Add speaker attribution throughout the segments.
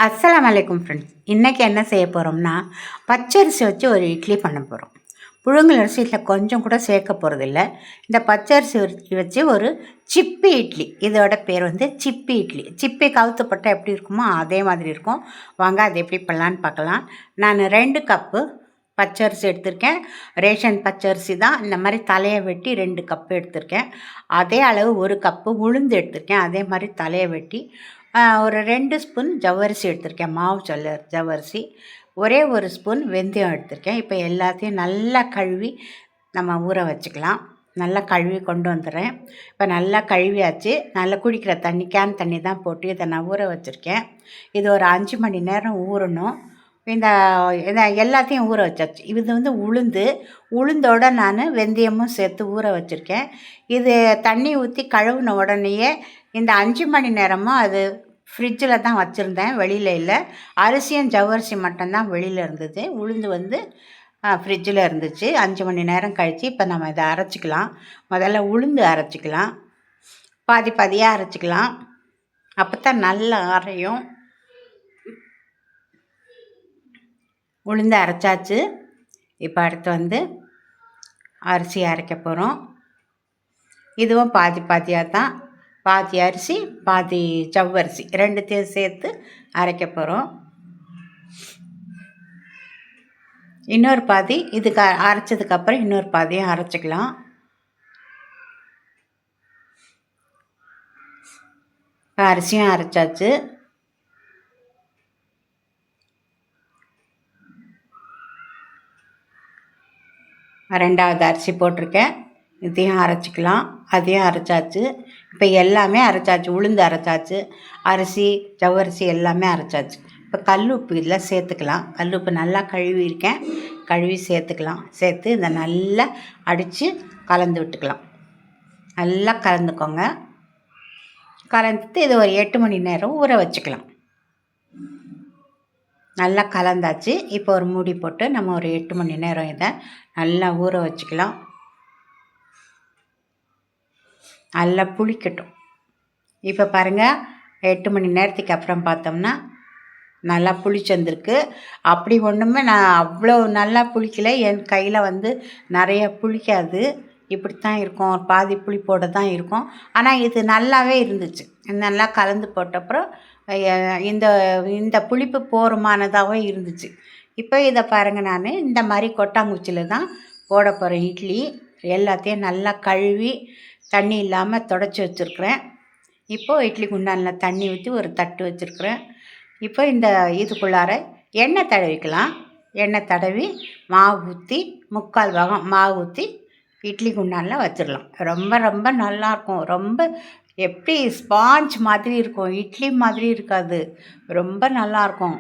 Speaker 1: அஸ்ஸலாமு அலைக்கும் ஃப்ரெண்ட்ஸ். இன்றைக்கி என்ன செய்ய போகிறோம்னா, பச்சரிசி வச்சு ஒரு இட்லி பண்ண போகிறோம். புழுங்கல் அரிசி இதில் கொஞ்சம் கூட சேர்க்க போகிறதில்ல. இந்த பச்சரிசி வச்சு ஒரு சிப்பி இட்லி. இதோட பேர் சிப்பி இட்லி. சிப்பி கவுத்து போட்டால் எப்படி இருக்குமோ அதே மாதிரி இருக்கும். வாங்க அது எப்படி பண்ணலான்னு பார்க்கலாம். நான் 2 கப்பு பச்சரிசி எடுத்திருக்கேன். ரேஷன் பச்சரிசி தான். இந்த மாதிரி தலையை வெட்டி 2 கப்பு எடுத்திருக்கேன். அதே அளவு 1 கப்பு உளுந்து எடுத்திருக்கேன். அதே மாதிரி தலையை வெட்டி ஒரு 2 ஸ்பூன் ஜவ்வரிசி எடுத்திருக்கேன். மாவு ஜவ்வரிசி. ஒரே 1 ஸ்பூன் வெந்தயம் எடுத்திருக்கேன். இப்போ எல்லாத்தையும் நல்லா கழுவி நம்ம ஊற வச்சுக்கலாம். நல்லா கழுவி கொண்டு வந்துடுறேன். இப்போ நல்லா கழுவியாச்சு. நல்லா குடிக்கிற தண்ணி, கேன் தண்ணி தான் போட்டு இதை நான் ஊற வச்சுருக்கேன். இது ஒரு 5 மணி நேரம் ஊறணும். இந்த எல்லாத்தையும் ஊற வச்சாச்சு. இது உளுந்தோட நான் வெந்தயமும் சேர்த்து ஊற வச்சுருக்கேன். இது தண்ணி ஊற்றி கழுவுன உடனேயே இந்த 5 மணி நேரமும் அது ஃப்ரிட்ஜில் தான் வச்சுருந்தேன், வெளியில் இல்லை. அரிசியும் ஜவ்வரிசி மட்டும்தான் வெளியில் இருந்தது. உளுந்து ஃப்ரிட்ஜில் இருந்துச்சு. 5 மணி நேரம் கழித்து இப்போ நம்ம இதை அரைச்சிக்கலாம். முதல்ல உளுந்து அரைச்சிக்கலாம். பாதி பாதியாக அரைச்சிக்கலாம். அப்போ தான் நல்லா அரையும். உளுந்து அரைச்சாச்சு. இப்போ அடுத்து அரிசி அரைக்க போகிறோம். இதுவும் பாதி பாதியாக தான். பாதி அரிசி பாதி ஜவ்வரிசி ரெண்டுத்தையும் சேர்த்து அரைக்க போகிறோம். இன்னொரு பாதி இதுக்கு அரைச்சதுக்கப்புறம் இன்னொரு பாதியும் அரைச்சிக்கலாம். அரிசியும் அரைச்சாச்சு. ரெண்டாவது அரிசி போட்டிருக்கேன். இதையும் அரைச்சிக்கலாம். அதையும் அரைச்சாச்சு. இப்போ எல்லாமே அரைச்சாச்சு. உளுந்து அரைச்சாச்சு, அரிசி ஜவ்வரிசி எல்லாமே அரைச்சாச்சு. இப்போ கல் உப்பு இதில் சேர்த்துக்கலாம். கல் உப்பு நல்லா கழுவியிருக்கேன். கழுவி சேர்த்துக்கலாம். சேர்த்து இதை நல்லா அடித்து கலந்து விட்டுக்கலாம். நல்லா கலந்துக்கோங்க. கலந்துட்டு இதை ஒரு 8 மணி நேரம் ஊற வச்சுக்கலாம். நல்லா கலந்தாச்சு. இப்போ ஒரு மூடி போட்டு நம்ம ஒரு 8 மணி நேரம் இதை நல்லா ஊற வச்சுக்கலாம். நல்லா புளிக்கட்டும். இப்போ பாருங்கள், 8 மணி நேரத்துக்கு அப்புறம் பார்த்தோம்னா நல்லா புளிச்சந்திருக்கு. அப்படி ஒன்றுமே நான் அவ்வளோ நல்லா புளிக்கலை. என் கையில் நிறைய புளிக்காது. இப்படித்தான் இருக்கும், பாதி புளிப்போடு தான் இருக்கும். ஆனால் இது நல்லாவே இருந்துச்சு. நல்லா கலந்து போட்டப்புறம் இந்த இந்த புளிப்பு போருமானதாகவே இருந்துச்சு. இப்போ இதை பாருங்கள், நான் இந்த மாதிரி கொட்டாங்குச்சியில் தான் போட போகிறேன் இட்லி. எல்லாத்தையும் நல்லா கழுவி தண்ணி இல்லாமல் துடைச்சி வச்சுருக்குறேன். இப்போது இட்லி குண்டானில் தண்ணி ஊற்றி ஒரு தட்டு வச்சுருக்குறேன். இப்போ இந்த இதுக்குள்ளார எண்ணெய் தடவிக்கலாம். எண்ணெய் தடவி மாவு ஊற்றி 3/4 பாகம் மாவு ஊற்றி இட்லி குண்டானில் வச்சிடலாம். ரொம்ப ரொம்ப நல்லாயிருக்கும். ரொம்ப எப்படி ஸ்பாஞ்ச் மாதிரி இருக்கும், இட்லி மாதிரி இருக்காது. ரொம்ப நல்லாயிருக்கும்.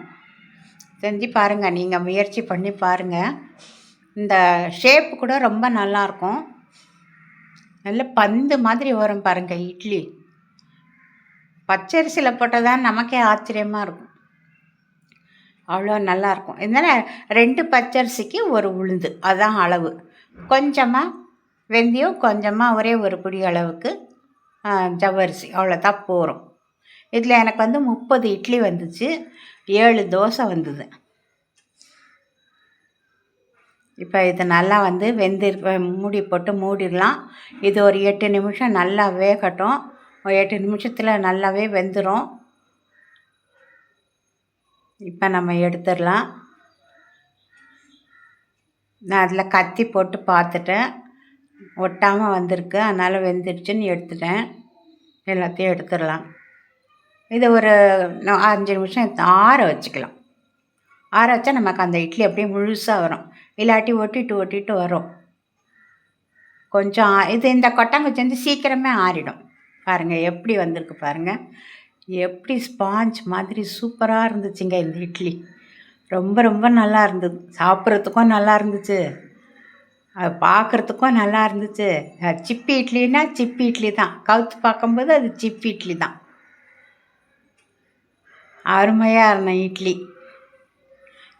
Speaker 1: செஞ்சு பாருங்கள், நீங்கள் முயற்சி பண்ணி பாருங்கள். இந்த ஷேப்பு கூட ரொம்ப நல்லாயிருக்கும். நல்ல பந்து மாதிரி வரும் பாருங்கள் இட்லி. பச்சரிசியில் போட்டால் தான் நமக்கே ஆச்சரியமாக இருக்கும். அவ்வளோ நல்லாயிருக்கும். இதனால் 2 பச்சரிசிக்கு 1 உளுந்து, அதுதான் அளவு. கொஞ்சமாக வெந்தயம், கொஞ்சமாக ஒரே ஒரு பிடி அளவுக்கு ஜவ்வரிசி, அவ்வளோதான் போகிறோம். இதில் எனக்கு 30 இட்லி வந்துச்சு, 7 தோசை வந்தது. இப்போ இது நல்லா மூடி போட்டு மூடிடலாம். இது ஒரு 8 நிமிஷம் நல்லா வேகட்டும். ஒரு 8 நிமிஷத்தில் நல்லாவே வெந்துடும். இப்போ நம்ம எடுத்துடலாம். நான் அதில் கத்தி போட்டு பார்த்துட்டேன், ஒட்டாமல் வந்திருக்கு. அதனால் வெந்துடுச்சுன்னு எடுத்துட்டேன். எல்லாத்தையும் எடுத்துடலாம். இதை ஒரு 5 நிமிஷம் ஆற வச்சுக்கலாம். ஆற வச்சா நமக்கு அந்த இட்லி அப்படியே முழுசாக வரும். இல்லாட்டி ஒட்டிட்டு வரும். கொஞ்சம் இந்த கொட்டாங்குச்சி சீக்கிரமே ஆறிடும். பாருங்கள் எப்படி வந்திருக்கு பாருங்கள். எப்படி ஸ்பாஞ்ச் மாதிரி சூப்பராக இருந்துச்சுங்க இந்த இட்லி. ரொம்ப ரொம்ப நல்லா இருந்தது. சாப்பிட்றதுக்கும் நல்லா இருந்துச்சு, அது பார்க்குறதுக்கும் நல்லா இருந்துச்சு. சிப்பி இட்லின்னா சிப்பி இட்லி தான். கவுத்து பார்க்கும்போது அது சிப்பி இட்லி தான். அருமையாக இருந்த இட்லி.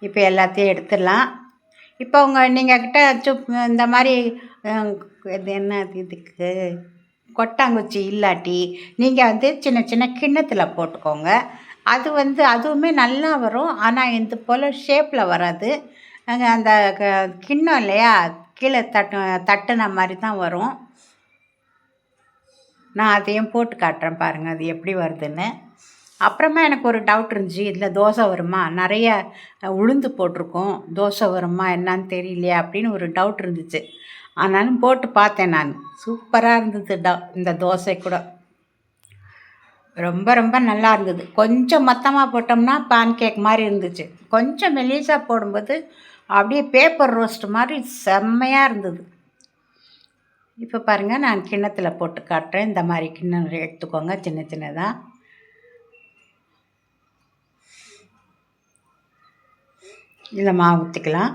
Speaker 1: இப்போ எல்லாத்தையும் எடுத்துடலாம். இப்போ நீங்கள் கிட்ட இந்த மாதிரி இது என்ன இதுக்கு கொட்டாங்குச்சி இல்லாட்டி நீங்கள் சின்ன சின்ன கிண்ணத்தில் போட்டுக்கோங்க. அதுவுமே நல்லா வரும். ஆனால் இது போல் ஷேப்பில் வராது. அந்த கிண்ணம் இல்லையா, கீழே தட்டுன மாதிரி தான் வரும். நான் அதையும் போட்டு காட்டுறேன் பாருங்கள் அது எப்படி வருதுன்னு. அப்புறமா எனக்கு ஒரு டவுட் இருந்துச்சு, இதில் தோசை வருமா, நிறைய உளுந்து போட்டிருக்கோம், தோசை வருமா என்னான்னு தெரியலையே அப்படின்னு ஒரு டவுட் இருந்துச்சு. ஆனாலும் போட்டு பார்த்தேன் நான். சூப்பராக இருந்தது இந்த தோசை கூட. ரொம்ப ரொம்ப நல்லா இருந்தது. கொஞ்சம் மொத்தமாக போட்டோம்னா பேன் கேக் மாதிரி இருந்துச்சு. கொஞ்சம் மெல்லிசாக போடும்போது அப்படியே பேப்பர் ரோஸ்ட் மாதிரி செம்மையாக இருந்தது. இப்போ பாருங்கள், நான் கிண்ணத்தில் போட்டு காட்டுறேன். இந்த மாதிரி கிண்ணம் எடுத்துக்கோங்க, சின்ன சின்னதாக. இதில் மாவு ஊற்றிக்கலாம்.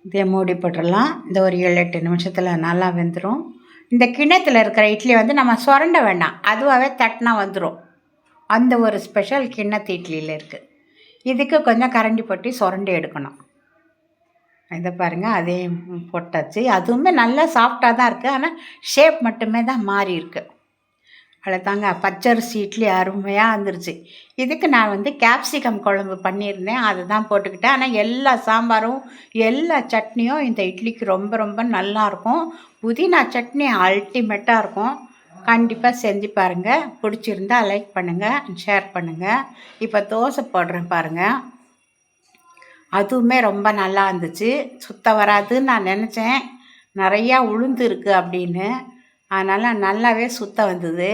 Speaker 1: இதை மூடி போட்டுடலாம். இந்த ஒரு 7-8 நிமிஷத்தில் நல்லா வெந்துடும். இந்த கிண்ணத்தில் இருக்கிற இட்லி நம்ம சுரண்ட வேண்டாம், அதுவாகவே தட்டினா வந்துடும். அந்த ஒரு ஸ்பெஷல் கிண்ணத்து இட்லியில் இருக்குது. இதுக்கு கொஞ்சம் கரண்டி போட்டு சுரண்டி எடுக்கணும். இதை பாருங்கள், அதே போட்டாச்சு. அதுவுமே நல்லா சாஃப்டாக தான் இருக்குது, ஆனால் ஷேப் மட்டுமே தான் மாறி இருக்குது. அவ்வளோதாங்க, பச்சரிசி இட்லி அருமையாக வந்துருச்சு. இதுக்கு நான் கேப்சிகம் குழம்பு பண்ணியிருந்தேன், அதை தான் போட்டுக்கிட்டேன். ஆனால் எல்லா சாம்பாரும் எல்லா சட்னியும் இந்த இட்லிக்கு ரொம்ப ரொம்ப நல்லாயிருக்கும். புதினா சட்னி அல்டிமேட்டாக இருக்கும். கண்டிப்பாக செஞ்சு பாருங்கள். பிடிச்சிருந்தா லைக் பண்ணுங்கள், ஷேர் பண்ணுங்கள். இப்போ தோசை போடுறேன் பாருங்கள். அதுவுமே ரொம்ப நல்லா இருந்துச்சு. சுத்த வராதுன்னு நான் நினச்சேன், நிறையா உளுந்து இருக்குது அப்படின்னு. அதனால் நல்லாவே சுத்த வந்தது.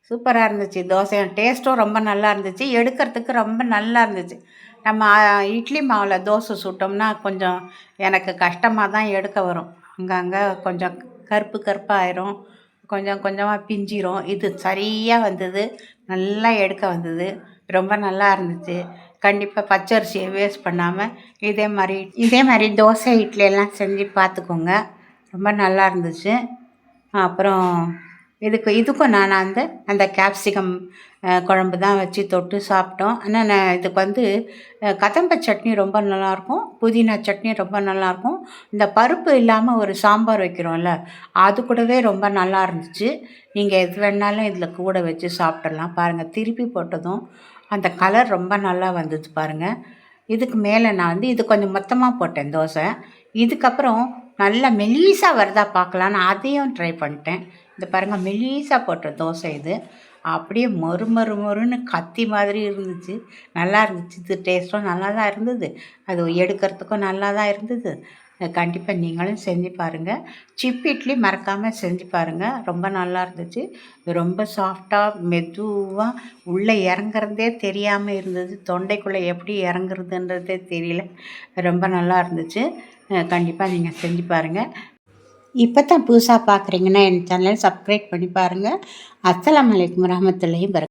Speaker 1: சூப்பராக இருந்துச்சு. தோசையும் டேஸ்ட்டும் ரொம்ப நல்லா இருந்துச்சு. எடுக்கிறதுக்கு ரொம்ப நல்லா இருந்துச்சு. நம்ம இட்லி மாவில் தோசை சுட்டோம்னா கொஞ்சம் எனக்கு கஷ்டமாக தான் எடுக்க வரும். அங்கங்கே கொஞ்சம் கருப்பாக ஆயிரும், கொஞ்சம் கொஞ்சமாக பிஞ்சிரும். இது சரியாக வந்தது, நல்லா எடுக்க வந்தது. ரொம்ப நல்லா இருந்துச்சு. கண்டிப்பாக பச்சரிசியை வேஸ்ட் பண்ணாமல் இதே மாதிரி தோசை இட்லியெல்லாம் செஞ்சு பார்த்துக்கோங்க. ரொம்ப நல்லா இருந்துச்சு. அப்புறம் இதுக்கும் நான் அந்த கேப்சிகம் குழம்பு தான் வச்சு தொட்டு சாப்பிட்டோம். ஆனால் இதுக்கு கதம்ப சட்னி ரொம்ப நல்லாயிருக்கும், புதினா சட்னி ரொம்ப நல்லாயிருக்கும். இந்த பருப்பு இல்லாமல் ஒரு சாம்பார் வைக்கிறோம்ல, அது கூடவே ரொம்ப நல்லா இருந்துச்சு. நீங்கள் எது வேணாலும் இதில் கூட வச்சு சாப்பிட்றலாம். பாருங்கள், திருப்பி போட்டதும் அந்த கலர் ரொம்ப நல்லா வந்தது பாருங்கள். இதுக்கு மேலே நான் இது கொஞ்சம் மொத்தமாக போட்டேன் தோசை. இதுக்கப்புறம் நல்லா மெல்லிசாக வருதா பார்க்கலான்னு அதையும் ட்ரை பண்ணிட்டேன். இந்த பாருங்கள், மெல்லிசாக போட்ட தோசை இது. அப்படியே மொறுன்னு கத்தி மாதிரி இருந்துச்சு. நல்லா இருந்துச்சு. இது டேஸ்ட்டும் நல்லா தான் இருந்தது, அது எடுக்கிறதுக்கும் நல்லா தான் இருந்தது. கண்டிப்பாக நீங்களும் செஞ்சு பாருங்கள். சிப் இட்லி மறக்காமல் செஞ்சு பாருங்கள். ரொம்ப நல்லா இருந்துச்சு. ரொம்ப சாஃப்டாக மெதுவாக உள்ளே இறங்குறதே தெரியாமல் இருந்தது. தொண்டைக்குள்ளே எப்படி இறங்குறதுன்றதே தெரியல. ரொம்ப நல்லா இருந்துச்சு. கண்டிப்பாக நீங்கள் செஞ்சு பாருங்கள். இப்போ தான் புதுசாக பார்க்குறீங்கன்னா என் சேனலை சப்ஸ்கிரைப் பண்ணி பாருங்கள். அஸ்ஸலாமு அலைக்கும் வரஹ்மத்துல்லாஹி வபரகாத்துஹு.